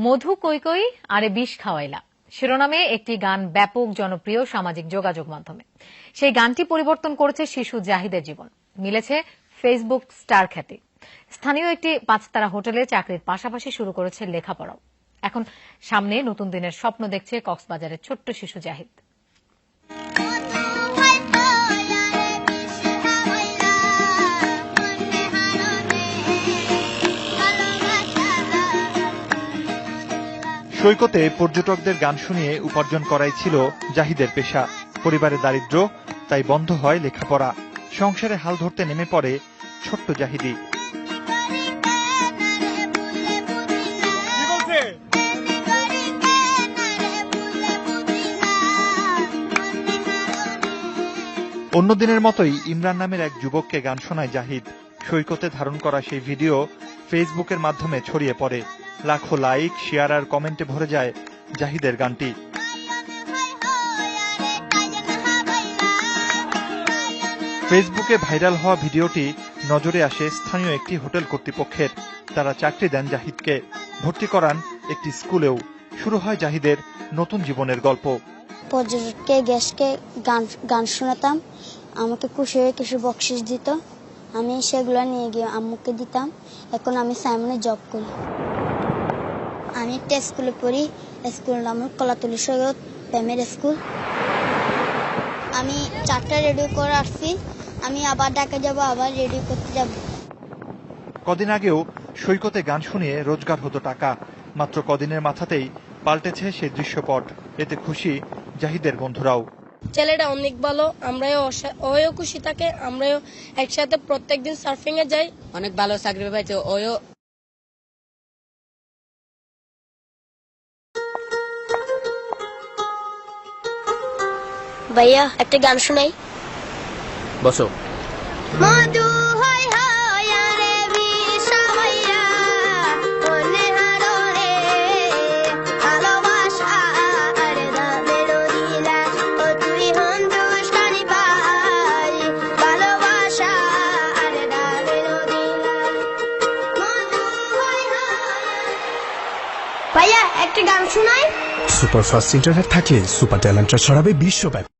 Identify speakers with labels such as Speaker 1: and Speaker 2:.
Speaker 1: মধু কই কই আরে বিষ খাওয়াইলা শিরোনামে একটি গান ব্যাপক জনপ্রিয় সামাজিক যোগাযোগ মাধ্যমে। সেই গানটি পরিবর্তন করেছে শিশু জাহিদের জীবন, মিলেছে ফেসবুক স্টার খ্যাতি। স্থানীয় একটি 5 তারা হোটেলে চাকরির পাশাপাশি শুরু করেছে লেখাপড়াও। এখন সামনে নতুন দিনের স্বপ্ন দেখছে কক্সবাজারের ছোট্ট শিশু জাহিদ।
Speaker 2: সৈকতে পর্যটকদের গান শুনিয়ে উপার্জন করাই ছিল জাহিদের পেশা। পরিবারের দারিদ্র্য, তাই বন্ধ হয় লেখাপড়া। সংসারে হাল ধরতে নেমে পড়ে ছোট্ট জাহিদি। অন্য দিনের মতোই ইমরান নামের এক যুবককে গান শোনায় জাহিদ। সৈকতে ধারণ করা সেই ভিডিও ফেসবুকের মাধ্যমে ছড়িয়ে পড়ে। লাখো লাইক, শেয়ার আর কমেন্টে ভরে যায় জাহিদের গানটি। ফেসবুকে ভাইরাল হওয়া ভিডিওটি নজরে আসে স্থানীয় একটি হোটেল কর্তৃপক্ষের। তারা চাকরি দেন জাহিদকে, ভর্তি করান একটি স্কুলেও। শুরু হয় জাহিদের নতুন জীবনের গল্প।
Speaker 3: পর্যটককে গেস্টকে গান শোনাতাম, আমাকে খুশি হয়ে কিছু বকশিস দিত, আমি সেগুলো নিয়ে গিয়ে আম্মুকে দিতাম। এখন আমি সাইমনে জব করি। আমি একটা স্কুলে পড়ি, স্কুলের নাম কলাতলি সৈয়দ প্রাইমারি স্কুল। আমি 4টা রেডিও করে আসছি, আমি আবার ঢাকা যাব, আবার রেডিও করতে যাব।
Speaker 2: কদিন আগেও সৈকতে গান শুনিয়ে রোজগার হতো টাকা। মাত্র কদিনের মাথাতেই পাল্টেছে সেই দৃশ্যপট। এতে খুশি জাহিদের বন্ধুরাও।
Speaker 4: ছেলেটা অনেক ভালো, ওও খুশি থাকে, আমরাও একসাথে প্রত্যেকদিন সার্ফিং এ যাই।
Speaker 5: অনেক ভালো চাকরি পাইছে ওও।
Speaker 3: ভাইয়া একটা গান শোনাই।
Speaker 6: বসো।
Speaker 3: মধু হয় হয় আরে বিষা হইয়া মনে হাররে ভালোবাসা আরে দামের দিলা ও তুই হিন্দুস্তানি পাই ভালোবাসা আরে দামের দিলা মধু হয় হয়। ভাইয়া একটা গান শোনাই।
Speaker 7: সুপারফাস্ট ইন্টারনেট থাকলে সুপার ট্যালেন্টরা ছড়াবে বিশ্বব্যাপী।